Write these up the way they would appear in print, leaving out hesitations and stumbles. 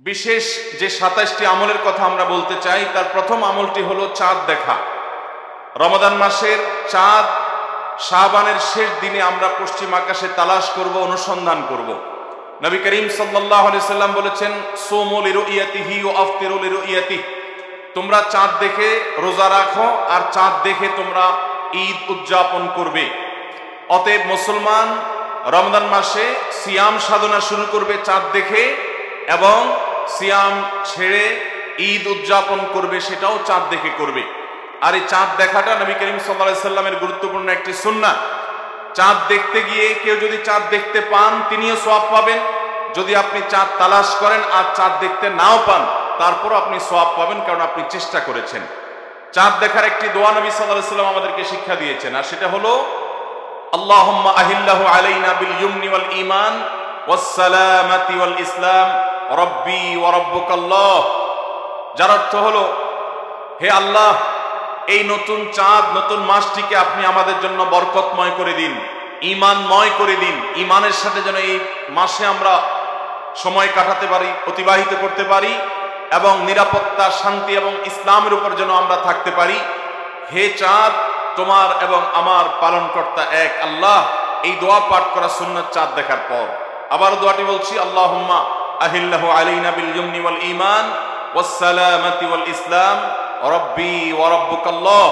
বিশেষ যে ২৭টি আমলের কথা আমরা বলতে চাই, তার প্রথম আমলটি হলো চাঁদ দেখা। রমাদান মাসের চাঁদ শাবানের শেষ দিনে আমরা পশ্চিম আকাশে তালাশ করব, অনুসন্ধান করব। নবী করিম সাল্লাল্লাহু আলাইহি সাল্লাম বলেছেন, সুমু লিরুইয়াতিহি ওয়া আফতিরু লিরুইয়াতিহি, তোমরা চাঁদ দেখে রোজা রাখো আর চাঁদ দেখে তোমরা ঈদ উদযাপন করবে। অতএব মুসলমান রমজান মাসে সিয়াম সাধনা শুরু করবে চাঁদ দেখে, এবং সিয়াম ছেড়ে ঈদ উদযাপন করবে সেটাও চাঁদ দেখে করবে। আর এই চাঁদ দেখাটা নবী করিম সাল্লাল্লাহু আলাইহি সাল্লামের গুরুত্বপূর্ণ একটি সুন্নাহ। চাঁদ দেখতে গিয়ে কেউ যদি চাঁদ দেখতে পান তিনিও সওয়াব পাবেন। যদি আপনি চাঁদ তালাশ করেন আর চাঁদ দেখতে নাও পান, তারপরও আপনি সওয়াব পাবেন, কারণ আপনি চেষ্টা করেছেন। চাঁদ দেখার একটি দোয়া নবী সাল্লাল্লাহু আলাইহি সাল্লাম আমাদেরকে শিক্ষা দিয়েছেন, আর সেটা হলো আল্লাহুম্মা আহিল্লাহু আলাইনা বিল ইয়ুমনি ওয়াল ঈমান ওয়াস সালামাতি ওয়াল ইসলাম রব্বি ওয়া রাব্বুকাল্লাহ। যার অর্থ হলো, হে আল্লাহ, এই নতুন চাঁদ, নতুন মাসটিকে আপনি আমাদের জন্য বরকতময় করে দিন, ঈমানময় করে দিন। ঈমানের সাথে যেন এই মাসে আমরা সময় কাটাতে পারি, অতিবাহিত করতে পারি, এবং নিরাপত্তা, শান্তি এবং ইসলামের উপর যেন আমরা থাকতে পারি। হে চাঁদ, তোমার এবং আমার পালনকর্তা এক আল্লাহ। এই দোয়া পাঠ করা সুন্নাত চাঁদ দেখার পর। আবার দোয়াটি বলছি, আল্লাহুম্মা আহিল্লাহু আলাইনা বিল ইয়ুমনি ওয়াল ঈমান ওয়াস সালামাতি ওয়াল ইসলাম রব্বি ওয়া রাব্বুকাল্লাহ।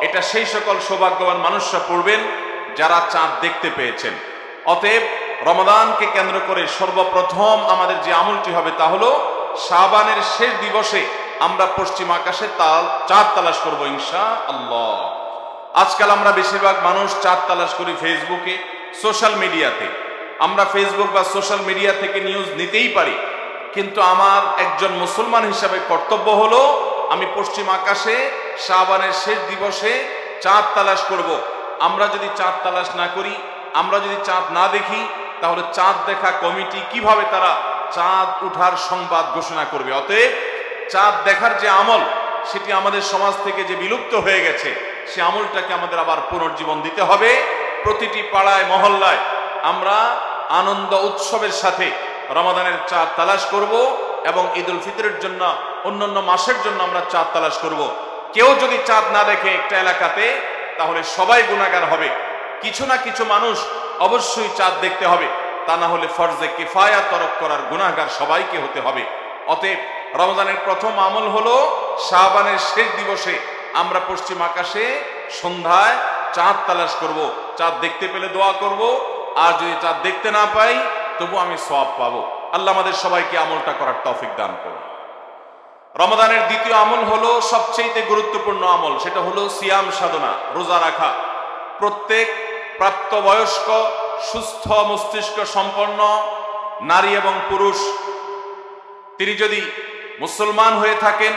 এটা সেই সকল সৌভাগ্যবান মানুষরা পড়বেন যারা চাঁদ দেখতে পেয়েছেন। অতএব রমাদানকে কেন্দ্র করে সর্বপ্রথম আমাদের যে আমলটি হবে তা হলো শাবানের শেষ দিবসে আমরা পশ্চিম আকাশে চাঁদ তালাশ করব ইনশাআল্লাহ। আজকাল আমরা বেশিরভাগ মানুষ চাঁদ তালাশ করি ফেসবুকে, সোশ্যাল মিডিয়াতে। আমরা ফেসবুক বা সোশ্যাল মিডিয়া থেকে নিউজ নিতেই পারি, কিন্তু আমার একজন মুসলমান হিসাবে কর্তব্য হলো আমি পশ্চিম আকাশে শাবানের শেষ দিবসে চাঁদ তালাশ করব। আমরা যদি চাঁদ তালাশ না করি, আমরা যদি চাঁদ না দেখি, তাহলে চাঁদ দেখা কমিটি কিভাবে তারা চাঁদ উঠার সংবাদ ঘোষণা করবে? অতএব চাঁদ দেখার যে আমল, সেটি আমাদের সমাজ থেকে যে বিলুপ্ত হয়ে গেছে, সে আমলটাকে আমাদের আবার পুনর্জীবন দিতে হবে। প্রতিটি পাড়ায় মহল্লায় আমরা আনন্দ উৎসবের সাথে রমাদানের চাঁদ তালাশ করব, এবং ঈদ উল ফিতরের জন্য, অন্যান্য মাসের জন্য আমরা চাঁদ তালাশ করব। কেউ যদি চাঁদ না দেখে একটা এলাকাতে, তাহলে সবাই গুনাহগার হবে। কিছু না কিছু মানুষ অবশ্যই চাঁদ দেখতে হবে, তা না হলে ফরজে কিফায়া তরক করার গুনাহগার সবাইকে হতে হবে। অতএব রমজানের প্রথম আমল হলো শাবানের শেষ দিবসে আমরা পশ্চিম আকাশে সন্ধ্যায় চাঁদ তালাশ করব। চাঁদ দেখতে পেলে দোয়া করব, আর যদি চাঁদ দেখতে না পাই তবু আমি সওয়াব পাবো। আল্লাহ আমাদের সবাইকে আমলটা করার তৌফিক দান করুন। রমাদানের দ্বিতীয় আমল হলো সবচেয়ে গুরুত্বপূর্ণ আমল, সেটা হলো সিয়াম সাধনা, রোজা রাখা। প্রত্যেক প্রাপ্তবয়স্ক সুস্থ মস্তিষ্ক সম্পন্ন নারী এবং পুরুষ, তিনি যদি মুসলমান হয়ে থাকেন,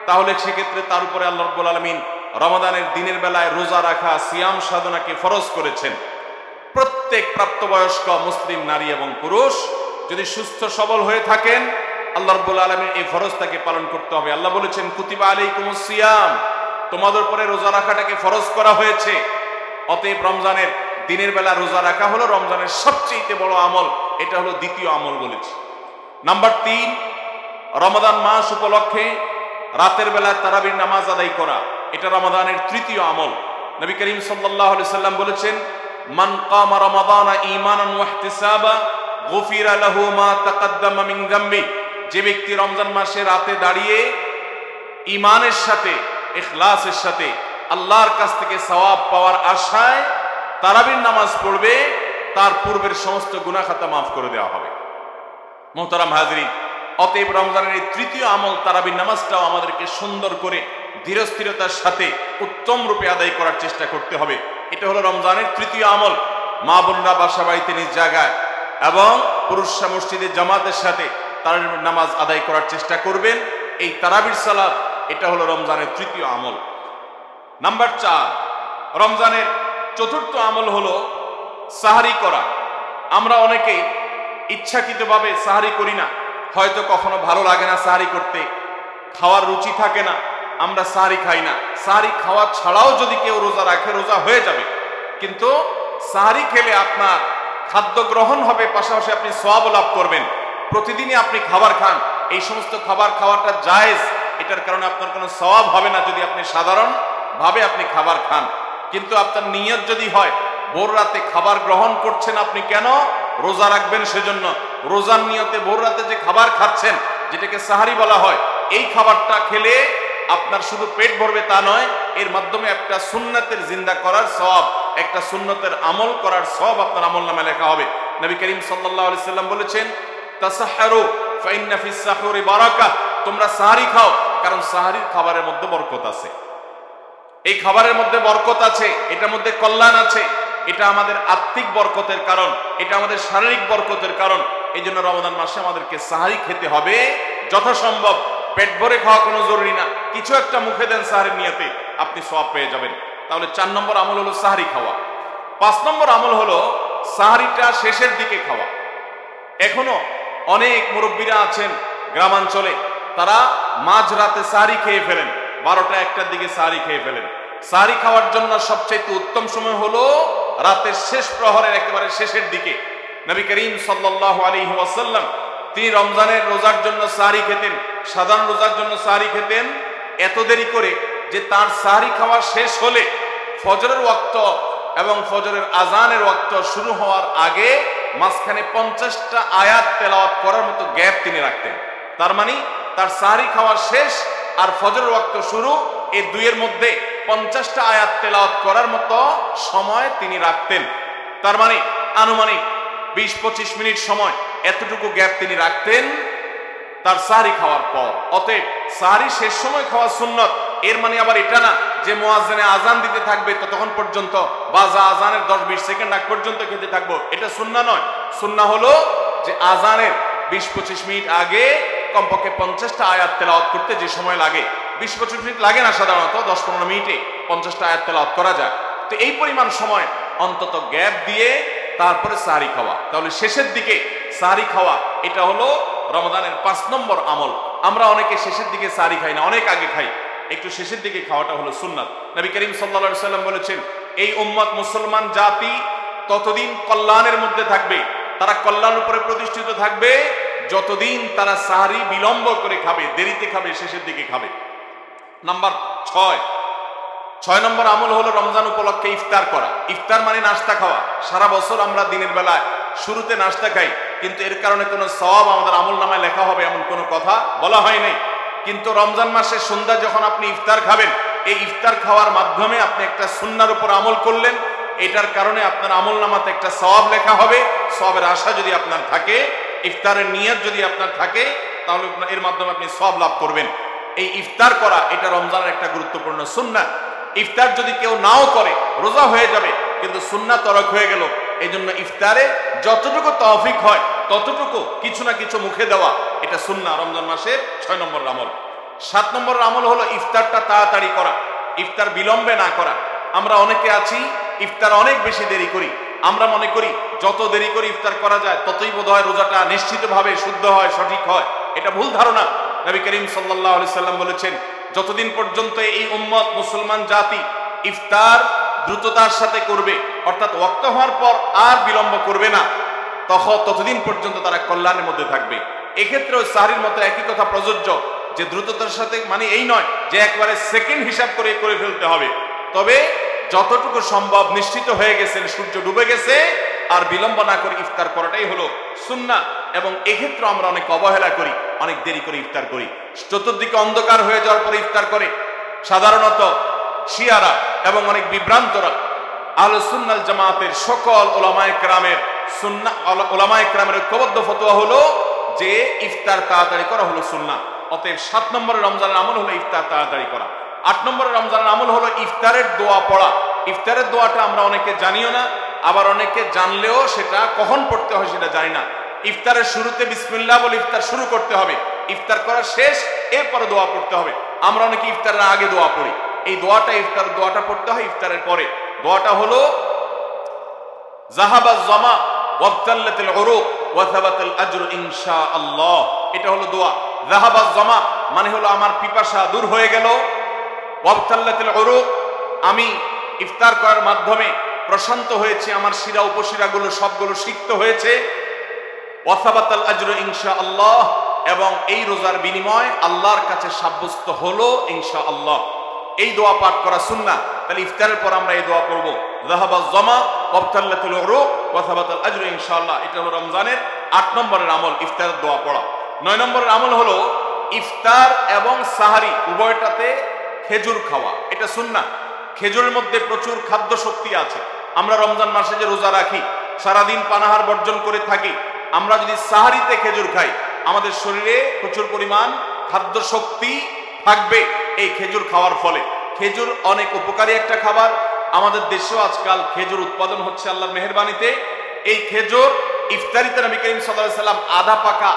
তাহলে সেক্ষেত্রে তার উপরে আল্লাহ রাব্বুল আলামিন রমাদানের দিনের বেলায় রোজা রাখা, সিয়াম সাধনাকে ফরজ করেছেন। প্রত্যেক প্রাপ্তবয়স্ক মুসলিম নারী এবং পুরুষ যদি সুস্থ সবল হয়ে থাকেন, আল্লাহ রাব্বুল আলামিন এই ফরজটাকে পালন করতে হবে। আল্লাহ বলেছেন, কুতিবা আলাইকুমুস সিয়াম, তোমাদের উপরে রোজা রাখাটাকে ফরজ করা হয়েছে। অতএব রমজানের দিনের বেলা রোজা রাখা হলো রমজানের সবচেয়ে বড় আমল। এটা হলো দ্বিতীয় আমল বলেছি। নাম্বার 3, রমাদান মাস উপলক্ষে রাতের বেলা তারাবির নামাজ আদায় করা, এটা রমাদানের তৃতীয় আমল। নবী করিম সাল্লাল্লাহু আলাইহি সাল্লাম বলেছেন, মান কামা রমাদানা ঈমানান ওয়া ইহতিসাবা গুফিরা লাহু মা তাকাদ্দামা মিন যামবি। যে ব্যক্তি রমজান মাসে রাতে দাঁড়িয়ে ঈমানের সাথে, ইখলাসের সাথে আল্লাহর কাছ থেকে সওয়াব পাওয়ার আশায় তারাবির নামাজ পড়বে, তার পূর্বের সমস্ত গুনাহ খাতা মাফ করে দেওয়া হবে। মোহতারাম হাজরিন, অতএব রমজানের এই তৃতীয় আমল তারাবির নামাজটাও আমাদেরকে সুন্দর করে ধীরস্থিরতার সাথে উত্তম রূপে আদায় করার চেষ্টা করতে হবে। এটা হলো রমজানের তৃতীয় আমল। মা বোনরা বাসা বাড়িতে নিজ জায়গায় এবং পুরুষরা মসজিদে জামাতের সাথে তারাবির নামাজ আদায় করার চেষ্টা করবেন। এই তারাবির সালাত, এটা হলো রমজানের তৃতীয় আমল। নাম্বার 4, রমজানের চতুর্থ আমল হলো সাহারি করা। আমরা অনেকে ইচ্ছাকৃতভাবে সাহারি করি না, হয়তো কখনো ভালো লাগে না সাহারি করতে, খাওয়ার রুচি থাকে না, আমরা সাহারি খাই না। সাহারি খাওয়া ছাড়াও যদি কেউ রোজা রাখে, রোজা হয়ে যাবে, কিন্তু সাহারি খেলে আপনার খাদ্য গ্রহণ হবে, পাশাপাশি আপনি সওয়াব লাভ করবেন। প্রতিদিনই আপনি খাবার খান, এই সমস্ত খাবার খাওয়াটা জায়েজ, এটার কারণে আপনার কোনো সওয়াব হবে না যদি আপনি সাধারণ ভাবে আপনি খাবার খান। কিন্তু আপনার নিয়ত যদি হয় ভোর রাতে খাবার গ্রহণ করছেন, আপনি কেন? রোজা রাখবেন সেজন্য। রোজার নিয়তে ভোর রাতে যে খাবার খাচ্ছেন, যেটাকে সাহারি বলা হয়, এই খাবারটা খেলে আপনার শুধু পেট ভরবে তা নয়, এর মাধ্যমে একটা সুন্নাতের জিন্দা করার সওয়াব, একটা সুন্নতের আমল করার সওয়াব আপনার আমলনামায় লেখা হবে। নবী করিম সাল্লাল্লাহু আলাইহি সাল্লাম বলেছেন, তাসাহহারু ফাইন্না ফিস সাহুরি বারাকা, তোমরা সাহারি খাও, কারণ সাহারির খাবারের মধ্যে বরকত আছে। এই খাবারের মধ্যে বরকত আছে, এটার মধ্যে কল্যাণ আছে। এটা আমাদের আত্মিক বরকতের কারণ, এটা আমাদের শারীরিক বরকতের কারণ। এই জন্য রমজান মাসে আমাদেরকে সাহারি খেতে হবে যথাসম্ভব। পেট ভরে খাওয়া কোনো জরুরি না, কিছু একটা মুখে দেন সাহারির নিয়তে, আপনি সওয়াব পেয়ে যাবেন। তাহলে 4 নম্বর আমল হলো সাহারি খাওয়া। 5 নম্বর আমল হলো সাহারিটা শেষের দিকে খাওয়া। এখনো অনেক মুরব্বীরা আছেন গ্রামাঞ্চলে, তারা মাঝরাতে সাহারি খেয়ে ফেলেন, 12টা 1টার দিকে সাহারি খেয়ে ফেলেন। সাহারি খাওয়ার জন্য সবচেয়ে উত্তম সময় হলো রাতের শেষ প্রহরের একেবারে শেষের দিকে। নবী করিম সাল্লাল্লাহু আলাইহি ওয়াসাল্লাম তিনি রমজানের রোজার জন্য সাহারি খেতেন, সাধারণ রোজার জন্য সাহারি খেতেন এত দেরি করে যে তার সাহারি খাওয়া শেষ হলে ফজরের ওয়াক্ত এবং ফজরের আজানের ওয়াক্ত শুরু হওয়ার আগে মাঝখানে 50টা আয়াত তেলাওয়াত করার মতো গ্যাপ তিনি রাখতেন। তার মানে তার সাহারি খাওয়া শেষ আর ফজরের ওয়াক্ত শুরু, এই দুইয়ের মধ্যে 50টা আয়াত তেলাওয়াত করার মতো সময় তিনি রাখতেন। তার মানে আনুমানিক 20-25 মিনিট সময়, এতটুকু গ্যাপ তিনি রাখতেন তার সাহারি খাওয়ার পর। অতএব সাহারি শেষ সময় খাওয়া সুন্নত। এর মানে আবার এটা না যে মুয়াজ্জিনে আজান দিতে থাকবে ততক্ষণ পর্যন্ত, বা আজানের 10-20 সেকেন্ড আগ পর্যন্ত খেতে থাকবো, এটা সুন্নাহ নয়। সুন্নাহ হলো যে আজানের 20-25 মিনিট আগে কমপক্ষে 50টা আয়াত তেলাওয়াত করতে যে সময় লাগে, 20-25 মিনিট লাগে না, সাধারণত 10-15 মিনিটে 50টা আয়াত তেলাওয়াত করা যায়। তো এই পরিমাণ সময় অন্তত গ্যাপ দিয়ে তারপরে সাহারি খাওয়া। তাহলে শেষের দিকে সাহারি খাওয়া, এটা হলো রমজানের 5 নম্বর আমল। আমরা অনেকে শেষের দিকে সাহারি খাই না, অনেক আগে খাই। একটু শেষের দিকে খাওয়াটা হলো সুন্নাত। নবী করিম সাল্লাল্লাহু আলাইহি সাল্লাম বলেছেন, এই উম্মত মুসলমান জাতি ততদিন কল্যাণের মধ্যে থাকবে, তারা কল্যাণের উপরে প্রতিষ্ঠিত থাকবে যতদিন তারা সাহারি বিলম্ব করে খাবে, দেরিতে খাবে, শেষের দিকে খাবে। নাম্বার 6 নম্বর আমল হলো রমজান উপলক্ষে ইফতার করা। ইফতার মানে নাস্তা খাওয়া। সারা বছর আমরা দিনের বেলায় শুরুতে নাস্তা খাই, কিন্তু এর কারণে কোনো সওয়াব আমাদের আমলনামায় লেখা হবে এমন কোনো কথা বলা হয় নাই। কিন্তু রমজান মাসে সন্ধ্যা যখন আপনি ইফতার খাবেন, এই ইফতার খাওয়ার মাধ্যমে আপনি একটা সুন্নাহর উপর আমল করলেন, এটার কারণে আপনার আমলনামাতে একটা সওয়াব লেখা হবে। সওয়াবের আশা যদি আপনার থাকে, ইফতারের নিয়ত যদি আপনার থাকে, তাহলে এর মাধ্যমে আপনি সওয়াব লাভ করবেন। এই ইফতার করা এটা রমজানের একটা গুরুত্বপূর্ণ সুন্নাহ। ইফতার যদি কেউ নাও করে রোজা হয়ে যাবে, কিন্তু সুন্নাহ তরক হয়ে গেল। এই জন্য ইফতারে যতটুকু তৌফিক হয় ততটুকু কিছু না কিছু মুখে দেওয়া, এটা সুন্নাহ রমজান মাসের 6 নম্বর আমল। 7 নম্বর আমল হলো ইফতারটা তাড়াতাড়ি করা, ইফতার বিলম্বে না করা। আমরা অনেকে আছি ইফতার অনেক বেশি দেরি করি। আমরা মনে করি যত দেরি করে ইফতার করা যায় ততই বোধহয় রোজাটা নিশ্চিতভাবে শুদ্ধ হয়, সঠিক হয়। এটা ভুল ধারণা। নবী করিম সাল্লাল্লাহু আলাইহি সাল্লাম বলেছেন, যতদিন পর্যন্ত এই উম্মত মুসলমান জাতি ইফতার দ্রুততার সাথে করবে, অর্থাৎ ওয়াক্ত হওয়ার পর আর বিলম্ব করবে না, ততদিন পর্যন্ত তারা কল্যাণের মধ্যে থাকবে। এক্ষেত্রেও সাহারির মতো একই কথা প্রযোজ্য, যে দ্রুততার সাথে মানে এই নয় যে একবারে সেকেন্ড হিসাব করে ফেলতে হবে, তবে যতটুকু সম্ভব নিশ্চিত হয়ে গেছেন সূর্য ডুবে গেছে আর বিলম্ব না করে ইফতার করাটাই হলো সুন্নাহ। এবং এক্ষেত্রে আমরা অনেক অবহেলা করি, অনেক দেরি করে ইফতার করি, চতুর্দিকে অন্ধকার হয়ে যাওয়ার পরে ইফতার করে। সাধারণত শিয়ারা এবং অনেক বিভ্রান্তরা আহলুস সুন্নাহ জামাতের সকল উলামায়ে কেরামের উলামায়ে কেরামের ঐক্যবদ্ধ ফতোয়া হলো যে ইফতার তাড়াতাড়ি করা হলো সুন্নাহ। অতএব 7 নম্বরের রমজানের আমল হলো ইফতার তাড়াতাড়ি করা। 8 নম্বরের রমজানের আমল হলো ইফতারের দোয়া পড়া। ইফতারের দোয়াটা আমরা অনেকে জানিও না, আবার অনেকে জানলেও সেটা কখন পড়তে হয় সেটা জানি না। ইফতারের শুরুতে বিসমিল্লাহ বলে ইফতার শুরু করতে হবে, ইফতার করা শেষ, এরপরে দোয়া পড়তে হবে। আমরা অনেকে ইফতারের আগে দোয়া পড়ি, এই দোয়াটা ইফতার দোয়াটা পড়তে হয় ইফতারের পরে। দোয়াটা হলো যাহাবাজ জামা ওয়াবতাল্লাতিল উরুক ওয়া সাবাতাল আজরু ইনশাআল্লাহ। এটা হলো দোয়া। যাহাবাজ জামা মানে হলো আমার পিপাসা দূর হয়ে গেল, ওয়াবতাল্লাতিল উরুক আমি ইফতার করার মাধ্যমে প্রশান্ত হয়েছে, আমার শিরা উপশিরাগুলো সবগুলো সিক্ত হয়েছে, ওয়া সাবাতাল আজরু ইনশাআল্লাহ এবং এই রোজার বিনিময় আল্লাহর কাছে সাব্যস্ত হলো ইনশাআল্লাহ। এই দোয়া পাঠ করা সুন্নাহ। তাহলে ইফতারের পর আমরা এই দোয়া পড়ব, যাহাবাজ জামা ওয়াবতাল্লাতুল উরুক ওয়া সাবাতাল আজরু ইনশাআল্লাহ। এটা হলো রমজানের 8 নম্বরের আমল, ইফতারের দোয়া পড়া। 9 নম্বরের আমল হলো ইফতার এবং সাহারি উভয়টাতে খেজুর খাওয়া। এটা সুন্নাহ। খেজুরের মধ্যে প্রচুর খাদ্য শক্তি আছে। আমরা রমজান মাসে যে রোজা রাখি, সারাদিন পানাহার বর্জন করে থাকি, আমরা যদি সাহারিতে খেজুর খাই আমাদের শরীরে প্রচুর পরিমাণ খাদ্য শক্তি থাকবে এই খেজুর খাওয়ার ফলে। খেজুর অনেক উপকারী একটা খাবার। আমাদের দেশেও আজকাল খেজুর উৎপাদন হচ্ছে আল্লাহর মেহেরবানিতে। এই খেজুর ইফতারিতে নবী করিম সাল্লাল্লাহু আলাইহি সাল্লাম আধা পাকা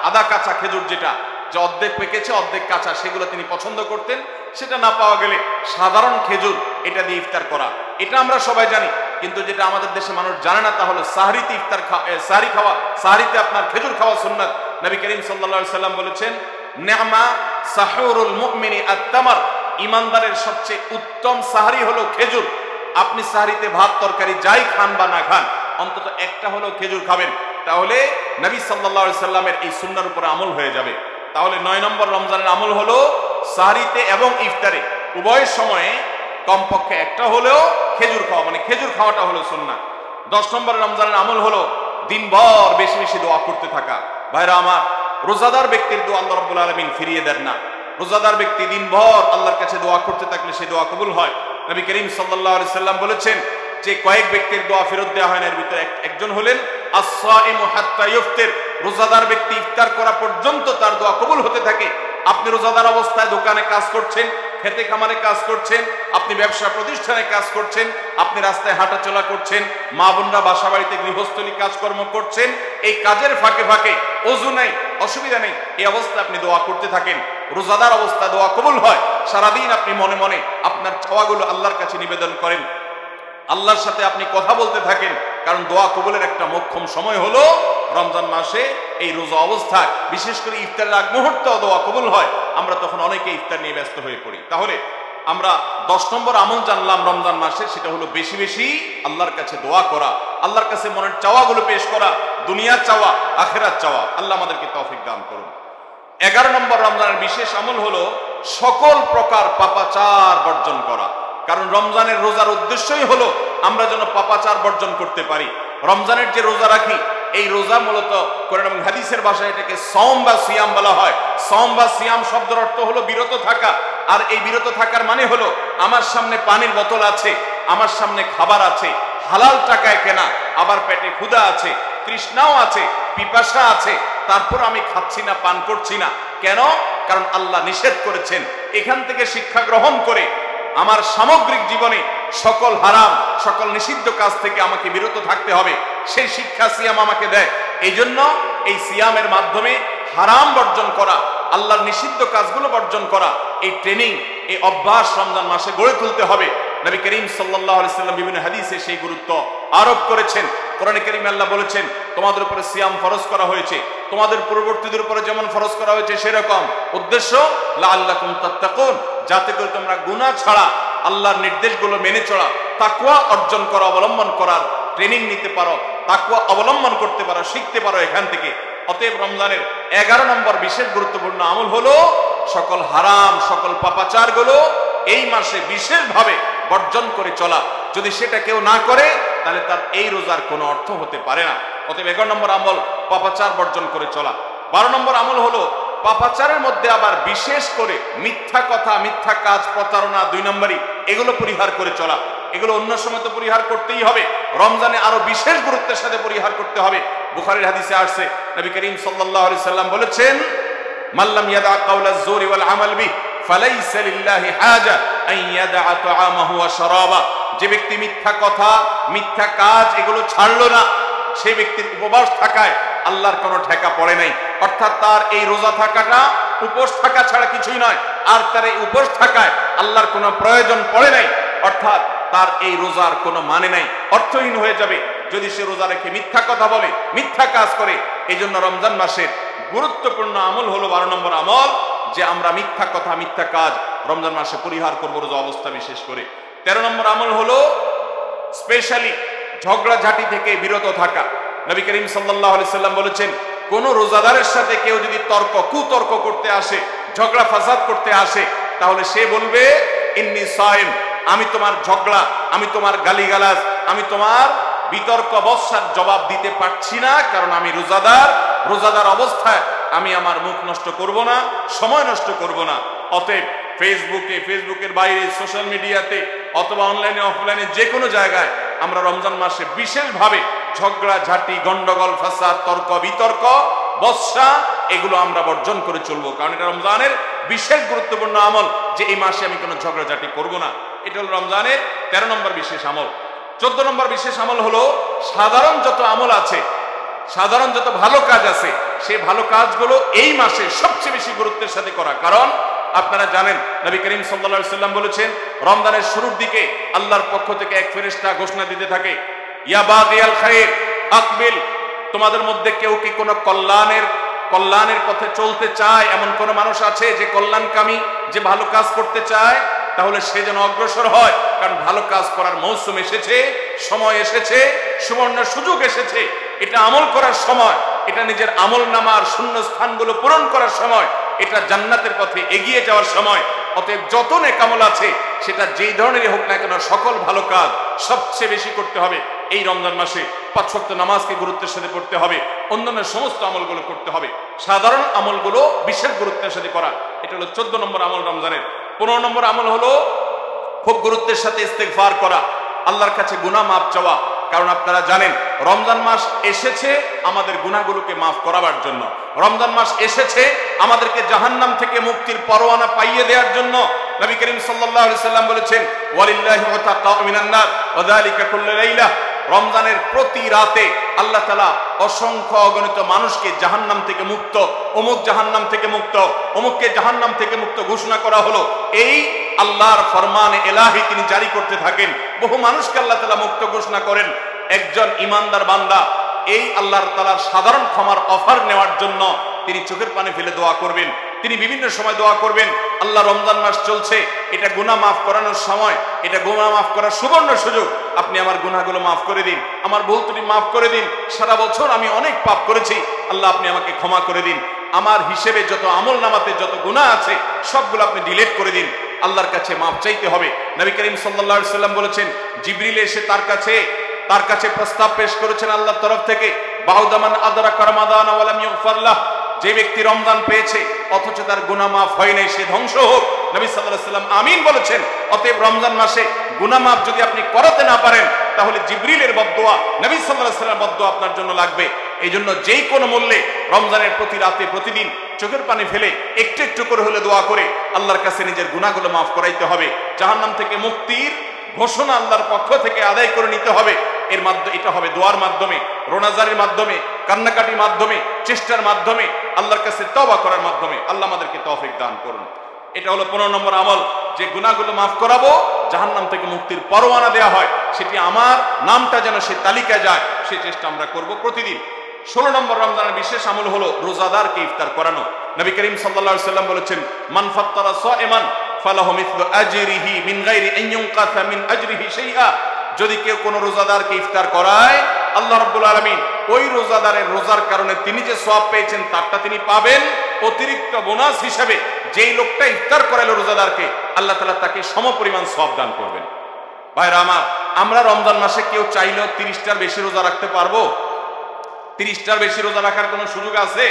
আধা কাঁচা খেজুর, যেটা যে অর্ধেক পেকেছে অর্ধেক কাঁচা, সেগুলো তিনি পছন্দ করতেন। সেটা না পাওয়া গেলে সাধারণ খেজুর এটা দিয়ে ইফতার করা, এটা আমরা সবাই জানি। কিন্তু যেটা আমাদের দেশে মানুষ জানে না তা হলো সাহরিতে ইফতার সাহরি খাওয়া, সাহরিতে আপনার খেজুর খাওয়া সুন্নাত। নবী করিম সাল্লাল্লাহু আলাইহি সাল্লাম বলেছেন, নি'মা সাহুরুল মুমিনি আত-তামার, ইমানদারের সবচেয়ে উত্তম সাহরি হলো খেজুর। আপনি সাহরিতে ভাত তরকারি যাই খান বা না খান, অন্তত একটা হলো খেজুর খাবেন, তাহলে নবী সাল্লাল্লাহু আলাইহি সাল্লামের এই সুন্নাহর উপরে আমল হয়ে যাবে। তাহলে 9 নম্বর রমজানের আমল হলো সাহরিতে এবং ইফতারে উভয় সময়ে কমপক্ষে একটা হলেও খেজুর খাওয়া, মানে খেজুর খাওয়াটা হলো সুন্নাহ। 10 নম্বর রমজানের আমল হলো দিনভর বেশি বেশি দোয়া করতে থাকা। ভাইরা আমার, রোজাদার ব্যক্তির দোয়া আল্লাহ রাব্বুল আলামিন ফিরিয়ে দেন না। রোজাদার ব্যক্তি দিনভর আল্লাহর কাছে দোয়া করতে থাকলে সেই দোয়া কবুল হয়। নবী করিম সাল্লাল্লাহু আলাইহি সাল্লাম বলেছেন যে কয়েক ব্যক্তির দোয়া ফেরত দেওয়া হয় না, এর ভিতরে একজন হলেন আস-সাইমু হাত্তা ইফতির, রোজাদার ব্যক্তি ইফতার করা পর্যন্ত তার দোয়া কবুল হতে থাকে। আপনি রোজাদার অবস্থায় দোকানে কাজ করছেন, খেতে খামারে কাজ করছেন, আপনি ব্যবসা প্রতিষ্ঠানে কাজ করছেন, আপনি রাস্তায় হাঁটাচলা করছেন, মা বোনরা বাসা বাড়িতে গৃহস্থলী কাজকর্ম করছেন, এই কাজের ফাঁকে ফাঁকে ওযু নাই, অসুবিধা নেই, এই অবস্থায় আপনি দোয়া করতে থাকেন। রোজাদার অবস্থায় দোয়া কবুল হয়। সারাদিন আপনি মনে মনে আপনার চাওয়াগুলো আল্লাহর কাছে নিবেদন করেন, আল্লাহর সাথে আপনি কথা বলতে থাকেন। কারণ দোয়া কবুলের একটা মোক্ষম সময় হলো রমজান মাসে এই রোজা অবস্থায়, বিশেষ করে ইফতারের আগ মুহূর্তে দোয়া কবুল হয়। আমরা তখন অনেকে ইফতার নিয়ে ব্যস্ত হয়ে পড়ি। তাহলে আমরা 10 নম্বর আমল জানলাম রমজান মাসে, সেটা হলো বেশি বেশি আল্লাহর কাছে দোয়া করা, আল্লাহর কাছে মনের চাওয়াগুলো পেশ করা, দুনিয়ার চাওয়া আখিরাত চাওয়া। আল্লাহ আমাদেরকে তৌফিক দান করুন। 11 নম্বর রমজানের বিশেষ আমল হলো সকল প্রকার পাপাচার বর্জন করা। কারণ রমজানের রোজার উদ্দেশ্যই হলো আমরা যেন পাপাচার বর্জন করতে পারি। রমজানের যে রোজা রাখি, এই রোজা মূলত কোরআন এবং হাদিসের ভাষায় এটাকে সওম বা সিয়াম বলা হয়। সওম বা সিয়াম শব্দের অর্থ হলো বিরত থাকা। আর এই বিরত থাকার মানে হলো আমার সামনে পানির বোতল আছে, আমার সামনে খাবার আছে, হালাল টাকায় কেনা, আবার পেটে ক্ষুধা আছে, তৃষ্ণাও আছে, পিপাসা আছে, তারপর আমি খাচ্ছি না, পান করছি না। কেন? কারণ আল্লাহ নিষেধ করেছেন। এখান থেকে শিক্ষা গ্রহণ করে আমার সামগ্রিক জীবনে সকল হারাম, সকল নিষিদ্ধ কাজ থেকে আমাকে বিরত থাকতে হবে, সেই শিক্ষা সিয়াম আমাকে দেয়। এই জন্য এই সিয়ামের মাধ্যমে হারাম বর্জন করা, আল্লাহর নিষিদ্ধ কাজগুলো বর্জন করা, এই ট্রেনিং, এই অভ্যাস রমজান মাসে গড়ে তুলতে হবে। নবী করিম সাল্লাল্লাহু আলাইহি সাল্লাম বিভিন্ন হাদিসে সেই গুরুত্ব আরোপ করেছেন। কোরআনে কারীমে আল্লাহ বলেছেন, তোমাদের উপরে সিয়াম ফরজ করা হয়েছে, তোমাদের পূর্ববর্তীদের উপরে যেমন ফরজ করা হয়েছে সেরকম। উদ্দেশ্য লাআল্লাকুম তাত্তাকুন, যাতে করে তোমরা গুনাহ ছাড়া আল্লাহর নির্দেশগুলো মেনে চলা, তাকওয়া অর্জন করা, অবলম্বন করার ট্রেনিং নিতে পারো, তাকওয়া অবলম্বন করতে পারো, শিখতে পারো এখান থেকে। অতএব রমজানের 11 নম্বর বিশেষ গুরুত্বপূর্ণ আমল হলো সকল হারাম, সকল পাপাচারগুলো এই মাসে বিশেষভাবে বর্জন করে চলা। যদি সেটা কেউ না করে তাহলে তার এই রোজার কোনো অর্থ হতে পারে না। অতএব 11 নম্বর আমল পাপাচার বর্জন করে চলা। 12 নম্বর আমল হলো পাপাচারের মধ্যে আবার বিশেষ করে মিথ্যা কথা, মিথ্যা কাজ, প্রতারণা 2 নম্বরই, এগুলো পরিহার করে চলা। এগুলো অন্য সময় তো পরিহার করতেই হবে, রমজানে আরো বিশেষ গুরুত্বের সাথে পরিহার করতে হবে। বুখারীর হাদিসে আসছে, নবী করিম সাল্লাল্লাহু আলাইহি সাল্লাম বলেছেন, মাল্লাম ইয়াদা কাওলাজ জুরি ওয়াল আমাল বিহি ফালাইসা লিল্লাহি হাজা আন ইয়াদা তাআমাহু ওয়া শারাবা। যে ব্যক্তি মিথ্যা কথা, মিথ্যা কাজ এগুলো ছাড়লো না, সেই ব্যক্তির উপবাস থাকায় আল্লাহর কোনো ঠেকা পড়ে নাই। অর্থাৎ তার এই রোজা থাকাটা উপোস থাকা ছাড়া কিছুই নয়, আর তার এই উপোস থাকায় আল্লাহর কোনো প্রয়োজন পড়ে নাই। অর্থাৎ তার এই রোজার কোনো মানে নাই, অর্থহীন হয়ে যাবে যদি সে রোজা রেখে মিথ্যা কথা বলে, মিথ্যা কাজ করে। এই জন্য রমজান মাসের গুরুত্বপূর্ণ আমল হলো 12 নম্বর আমল, যে আমরা মিথ্যা কথা, মিথ্যা কাজ রমজান মাসে পরিহার করবো রোজা অবস্থা বিশেষ করে। 13 নম্বর আমল হলো স্পেশালি ঝগড়াঝাটি থেকে বিরত থাকা। নবী করিম সাল্লাল্লাহু আলাইহি সাল্লাম বলেছেন, কোন রোজাদারের সাথে কেউ যদি কুতর্ক করতে আসে, ঝগড়া ফাসাদ করতে আসে, তাহলে সে বলবে ইন্নী সাইম, আমি তোমার ঝগড়া, আমি তোমার গালিগালাজ, আমি তোমার বিতর্ক বর্ষার জবাব দিতে পারছি না, কারণ আমি রোজাদার অবস্থায় আমি আমার মুখ নষ্ট করব না, সময় নষ্ট করব না। অতএব ফেসবুকের বাইরে, সোশ্যাল মিডিয়াতে অথবা অনলাইনে অফলাইনে যে কোনো জায়গায় আমরা রমজান মাসে বিশেষভাবে ঝগড়া ঝাঁটি, গন্ডগোল, ফাসাদ, তর্ক বিতর্ক, বর্ষা এগুলো আমরা বর্জন করে চলবো, কারণ এটা রমজানের বিশেষ গুরুত্বপূর্ণ আমল যে এই মাসে আমি কোনো ঝগড়াঝাটি করব না। এটা হলো রমজানের 13 নম্বর বিশেষ আমল। 14 নম্বর বিশেষ আমল হলো সাধারণ যত আমল আছে, সাধারণ যত ভালো কাজ আছে, সেই ভালো কাজগুলো এই মাসে সবচেয়ে বেশি গুরুত্বের সাথে করা। কারণ আপনারা জানেন নবী করিম সাল্লাল্লাহু আলাইহি সাল্লাম বলেছেন, রমজানের শুরুর দিকে আল্লাহর পক্ষ থেকে এক ফেরেশতা ঘোষণা দিতে থাকে, ইয়া বাগিয়াল খায়র আকবিল, তোমাদের মধ্যে কেউ কি কোনো কল্যাণের পথে চলতে চায়, এমন কোন মানুষ আছে যে কল্যাণকামী, যে ভালো কাজ করতে চায়, তাহলে সে যেন অগ্রসর হয়, কারণ ভালো কাজ করার মৌসুম এসেছে, সময় এসেছে, সুবর্ণ সুযোগ এসেছে। এটা আমল করার সময়, এটা নিজের আমল নামার শূন্য স্থানগুলো পূরণ করার সময়, এটা জান্নাতের পথে এগিয়ে যাওয়ার সময়। অতএব যত নেক আমল আছে, সেটা যেই ধরনেরই হোক না কেন, সকল ভালো কাজ সবচেয়ে বেশি করতে হবে এই রমজান মাসে। 5 ওয়াক্ত নামাজকে গুরুত্বের সাথে পড়তে হবে, অন্যান্য সমস্ত আমলগুলো করতে হবে, সাধারণ আমলগুলো বিশেষ গুরুত্বের সাথে করা। এটা হলো 14 নম্বর আমল রমজানের। 15 নম্বর আমল হলো খুব গুরুত্বের সাথে ইস্তেগফার করা, আল্লাহর কাছে গুনাহ মাফ চাওয়া। কারণ আপনারা জানেন রমজান মাস এসেছে আমাদের গুনাহগুলোকে মাফ করাবার জন্য, রমজান মাস এসেছে আমাদেরকে জাহান্নাম থেকে মুক্তির পরোয়ানা পাইয়ে দেওয়ার জন্য। নবী করিম সাল্লাল্লাহু আলাইহি সাল্লাম বলেছেন, ওয়ালিল্লাহি ওয়াতাকা মিনান নার ওয়া যালিকা কুল্লু লাইলা, রমজানের প্রতি রাতে আল্লাহ তাআলা অসংখ্য অগণিত মানুষকে জাহান্নাম থেকে মুক্ত, অমুক জাহান্নাম থেকে মুক্ত, অমুককে জাহান্নাম থেকে মুক্ত ঘোষণা করা হলো। এই আল্লাহর ফরমান ইলাহি তিনি জারি করতে থাকেন, বহু মানুষকে আল্লাহ তাআলা মুক্ত ঘোষণা করেন। একজন ইমানদার বান্দা এই আল্লাহর তাআলার সাধারণ ক্ষমার অফার নেওয়ার জন্য তিনি চোখের পানি ফেলে দোয়া করবেন, তিনি বিভিন্ন সময় দোয়া করবেন, আল্লাহ রমজান মাস চলছে, এটা গুনাহ মাফ করানোর সময়, এটা গুনাহ মাফ করার সুবর্ণ সুযোগ, আপনি আমার গুনাহগুলো মাফ করে দিন, আমার ভুল ত্রুটি মাফ করে দিন, সারা বছর আমি অনেক পাপ করেছি, আল্লাহ আপনি আমাকে ক্ষমা করে দিন, আমার হিসেবে যত আমল নামাতে যত গুনাহ আছে সবগুলো আপনি ডিলিট করে দিন। আল্লাহর কাছে মাফ চাইতে হবে। নবী করিম সাল্লাল্লাহু আলাইহি সাল্লাম বলেছেন, জিবরিল এসে তার কাছে প্রস্তাব পেশ করেছেন আল্লাহর তরফ থেকে, বাউদামান আদরাকা রমাদান ওয়া লাম ইগফার লাহ, যে ব্যক্তি রমজান পেয়েছে অথচ তার গুনাহ মাফ হয় নাই, সে ধ্বংস হোক। নবী সাল্লাল্লাহু আলাইহি সাল্লাম আমিন বলেছেন। অতএব রমজান মাসে গুনাহ মাফ যদি আপনি করাতে না পারেন, তাহলে জিবরিলের বদদোয়া, নবী সাল্লাল্লাহু আলাইহি সাল্লামের বদদোয়া আপনার জন্য লাগবে। এই জন্য যেই কোনো মূল্যে রমজানের প্রতি রাতে প্রতিদিন চোখের পানি ফেলে একটু একটু করে হলে দোয়া করে আল্লাহর কাছে নিজের গুনাহগুলো মাফ করাইতে হবে। জাহান্নাম থেকে মুক্তির ঘোষণা আল্লাহর পক্ষ থেকে আদায় করে নিতে হবে। এর মাধ্যমে এটা হবে দোয়ার মাধ্যমে, রোনাজারের মাধ্যমে, কান্নাকাটির মাধ্যমে, চেষ্টার মাধ্যমে, আল্লাহর কাছে তওবা করার মাধ্যমে। আল্লাহ আমাদেরকে তৌফিক দান করুন। এটা হলো 15 নম্বর আমল, যে গুনাহগুলো মাফ করাবো, জাহান্নাম থেকে মুক্তির পরোয়ানা দেওয়া হয়, সেটি আমার নামটা যেন সে তালিকায় যায়, সেই চেষ্টা আমরা করব প্রতিদিন। 16 নম্বর রমজানের বিশেষ আমল হলো রোজাদারকে ইফতার করানো। নবী করিম সাল্লাল্লাহু আলাইহি সাল্লাম বলেছেন, মান ফাত্তারা সাইমান ফালাহু মিথলু আজরিহি মিন গায়রি আন ইউনকাসা মিন আজরিহি শাইআ, যদি কেউ কোনো রোজাদারকে ইফতার করায়, আল্লাহ রাব্বুল আলামিন ওই রোজাদারের রোজার কারণে তিনি যে সওয়াব পেয়েছেন তারটা তিনি পাবেন, অতিরিক্ত বোনাস হিসেবে যেই লোকটা ইফতার করালো রোজাদারকে, আল্লাহ তাআলা তাকে সমপরিমাণ সওয়াব দান করবেন। ভাইরা আমার, আমরা রমজান মাসে কেউ চাইলেও 30টার বেশি রোজা রাখতে পারবো? 30টার বেশি রোজা রাখার কোনো সুযোগ আছে?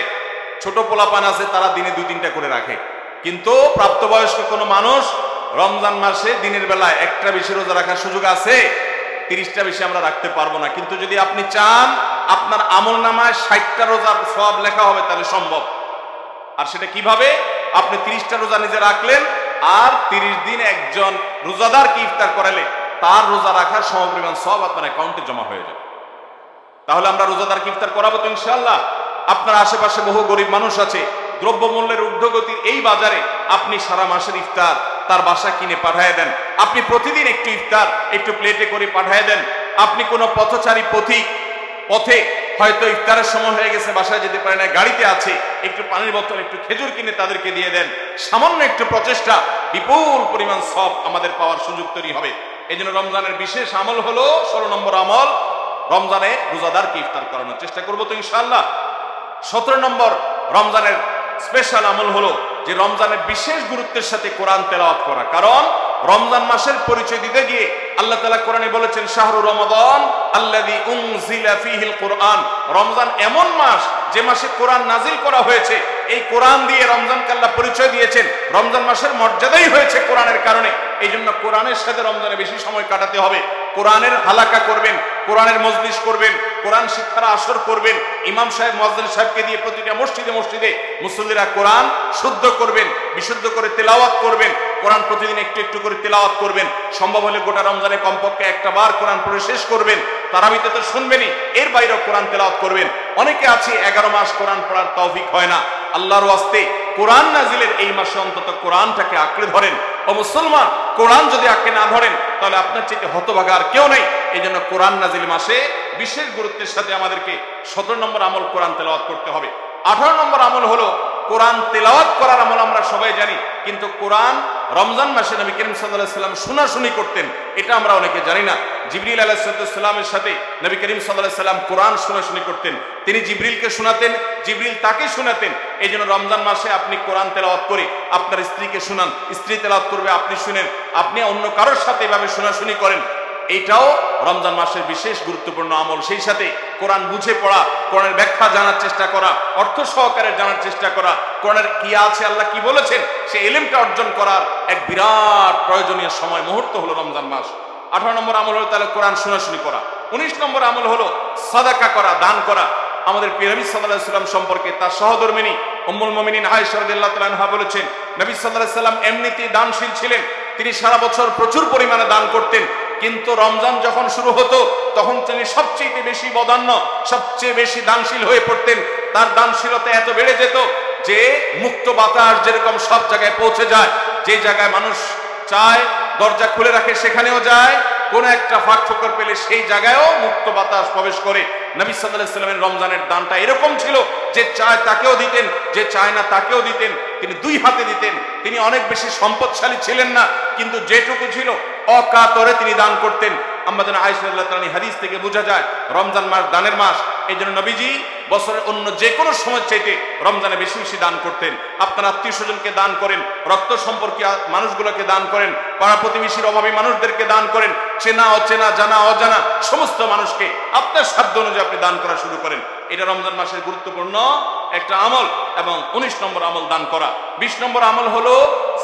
ছোট পোলাপান আছে, তারা দিনে 2-3টা করে রাখে, কিন্তু প্রাপ্তবয়স্ক কোনো মানুষ রমজান মাসে দিনের বেলায় একটা বেশি রোজা রাখার সুযোগ আছে? 30টা বেশি আমরা রাখতে পারবো না। কিন্তু যদি আপনি চান আপনার আমল নামায় 60টা রোজার সওয়াব লেখা হবে, তাহলে সম্ভব। আর সেটা কিভাবে? আপনি 30টা রোজা নিজে রাখলেন, আর 30 দিন একজন রোজাদারকে ইফতার করালে তার রোজা রাখার সমপরিমাণ সওয়াব আপনার অ্যাকাউন্টে জমা হয়ে যাবে। তাহলে আমরা রোজাদারকে ইফতার করাবো তো ইনশাআল্লাহ। আপনার আশেপাশে বহু গরিব মানুষ আছে, দ্রব্যমূল্যের ঊর্ধ্বগতির এই বাজারে আপনি সারা মাসের ইফতার তার বাসা কিনে পাঠিয়ে দেন, আপনি প্রতিদিন একটু ইফতার একটু প্লেটে করে পাঠিয়ে দেন। আপনি কোনো পথচারী পথে হয়তো ইফতারের সময় হয়ে গেছে, বাসায় যেতে পারে না, গাড়িতে আছে, একটু পানির বোতল একটু খেজুর কিনে তাদেরকে দিয়ে দেন। সামান্য একটু প্রচেষ্টা বিপুল পরিমাণ সওয়াব আমাদের পাওয়ার সুযোগ তৈরি হবে। এই জন্য রমজানের বিশেষ আমল হলো 16 নম্বর আমল, রমজানে রোজাদারকে ইফতার করানোর চেষ্টা করবো তো ইনশাআল্লাহ। 17 নম্বর রমজানের স্পেশাল আমল হলো যে রমজানের বিশেষ গুরুত্বের সাথে কোরআন তেলাওয়াত করা। কারণ রমজান মাসের পরিচয় দিতে গিয়ে আল্লাহ তাআলা কোরআনে বলেছেন শাহরু রমাদান আল্লাযী উনজিলা ফীহিল কুরআন, রমজান এমন মাস যে মাসে কোরআন নাজিল করা হয়েছে। এই কোরআন দিয়ে রমজানকে আল্লাহ পরিচয় দিয়েছেন। রমজান মাসের মর্যাদাই হয়েছে কোরআনের কারণে। এই জন্য কোরআনের সাথে রমজানে বেশি সময় কাটাতে হবে। কোরআনের হালাকা করবেন, কোরআনের মজলিস করবেন, কোরআন শিক্ষার আসর করবেন, ইমাম সাহেব মুয়াজ্জিন সাহেবকে দিয়ে প্রতিটা মসজিদে মসজিদে মুসল্লিরা কোরআন শুদ্ধ করবেন, বিশুদ্ধ করে তেলাওয়াত করবেন। কোরআন প্রতিদিন একটু একটু করে তেলাওয়াত করবেন। সম্ভব হলে গোটা রমজানে কমপক্ষে একটা বার কোরআন পড়ে শেষ করবেন। তারাবিতে তো শুনবেনই, এর বাইরেও কোরআন তেলাওয়াত করবেন। অনেকে আছে 11 মাস কোরআন পড়ার তৌফিক হয় না। আল্লাহর ওয়াস্তে কোরআন নাজিলের এই মাসে অন্তত কোরআনটাকে আঁকড়ে ধরেন। ও মুসলমান, কোরআন যদি আঁকড়ে না ধরেন তাহলে আপনার চাইতে হতভাগা আর কেউ নেই। এই জন্য কোরআন নাজিল মাসে বিশেষ গুরুত্বের সাথে আমাদেরকে 17 নম্বর আমল কোরআন তেলাওয়াত করতে হবে। 18 নম্বর আমল হলো কোরআন তেলাওয়াত করার আমল। আমরা সবাই জানি, কিন্তু কোরআন রমজান মাসে নবী করিম সাল্লাল্লাহু আলাইহি ওয়াসাল্লাম শোনাশুনি করতেন, এটা আমরা অনেকে জানি না। জিবরিল আলাইহিস সালামের সাথে নবী করিম সাল্লাল্লাহু আলাইহি ওয়াসাল্লাম কোরআন শোনাশুনি করতেন। তিনি জিবরিলকে শোনাতেন, জিবরিল তাকে শোনাতেন। এই জন্য রমজান মাসে আপনি কোরআন তেলাওয়াত করে আপনার স্ত্রীকে শোনান, স্ত্রী তেলাওয়াত করবে, আপনি শুনেন, আপনি অন্য কারোর সাথে এভাবে শোনাশুনি করেন। এইটাও রমজান মাসের বিশেষ গুরুত্বপূর্ণ আমল। সেই সাথে কোরআন বুঝে পড়া, কোরআনের ব্যাখ্যা জানার চেষ্টা করা, অর্থ সহকারে জানার চেষ্টা করা, কোরআনের কি আছে, আল্লাহ কি বলেছেন, সেই ইলমটা অর্জন করার এক বিরাট প্রয়োজনীয় সময় মুহূর্ত হলো রমজান মাস। 18 নম্বর আমল হলো তাহলে কোরআন শোনাশুনি করা। 19 নম্বর আমল হলো সাদাকা করা, দান করা। আমাদের প্রিয় নবী সাল্লাল্লাহু আলাইহি ওয়াসাল্লাম সম্পর্কে তার সহধর্মিনী উম্মুল মুমিনিন আয়েশা রাদিয়াল্লাহু তাআলা আনহা বলেছেন, নবী সাল্লাল্লাহু আলাইহি ওয়াসাল্লাম এমনিতেই দানশীল ছিলেন। তিনি সারা বছর প্রচুর পরিমাণে দান করতেন, কিন্তু রমজান যখন শুরু হতো তখন তিনি সবচেয়ে বেশি বদান্য, সবচেয়ে বেশি দানশীল হয়ে পড়তেন। তার দানশীলতা এত বেড়ে যেত যে মুক্ত বাতাস যেরকম সব জায়গায় পৌঁছে যায়, যে জায়গায় মানুষ চায় দরজা খুলে রাখে সেখানেও যায়, কোন একটা ফাঁক ফোকর পেলে সেই জায়গায়ও মুক্ত বাতাস প্রবেশ করে। নবী সাল্লাল্লাহু আলাইহি ওয়াসাল্লামের রমজানের দানটা এরকম ছিল যে চায় তাকেও দিতেন, যে চায় না তাকেও দিতেন। তিনি দুই হাতে দিতেন। তিনি অনেক বেশি সম্পদশালী ছিলেন না, কিন্তু যেটুকু ছিল অকাতরে তিনি দান করতেন। আমাদের আয়েশা রাদিয়াল্লাহু তাআলা হাদিস থেকে বোঝা যায় রমজান মাস দানের মাস। এই জন্য নবীজি বছরের অন্য যে কোনো সময় চাইতে রমজানে বেশি বেশি দান করতেন। আপনার আত্মীয় স্বজনকে দান করেন, রক্ত সম্পর্কীয় মানুষগুলোকে দান করেন, পাড়া প্রতিবেশীর অভাবী মানুষদেরকে দান করেন, চেনা অচেনা জানা অজানা সমস্ত মানুষকে আপনার সাধ্য অনুযায়ী আপনি দান করা শুরু করেন। এটা রমজান মাসের গুরুত্বপূর্ণ একটা আমল। এবং 19 নম্বর আমল দান করা। 20 নম্বর আমল হলো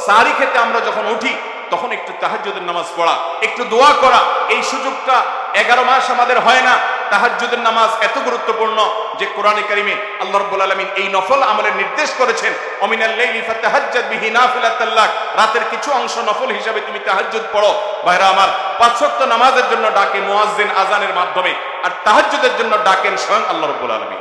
সাহরি খেতে আমরা যখন উঠি তখন একটু তাহাজ্জুদের নামাজ পড়া, একটু দোয়া করা। এই সুযোগটা 11 মাস আমাদের হয় না। তাহাজ্জুদের নামাজ এত গুরুত্বপূর্ণ যে কোরআনে কারিমে আল্লাহ রাব্বুল আলামিন এই নফল আমলের নির্দেশ করেছেন, অমিনাল লাইলি ফাতাহাজ্জাদ বিহি নাফিলাতাল লাক, রাতের কিছু অংশ নফল হিসাবে তুমি তাহাজ্জুদ পড়ো। ভাইরা আমার, 5 ওয়াক্ত নামাজের জন্য ডাকে মুয়াজ্জিন আযানের মাধ্যমে, আর তাহাজ্জুদের জন্য ডাকেন স্বয়ং আল্লাহ রাব্বুল আলামিন।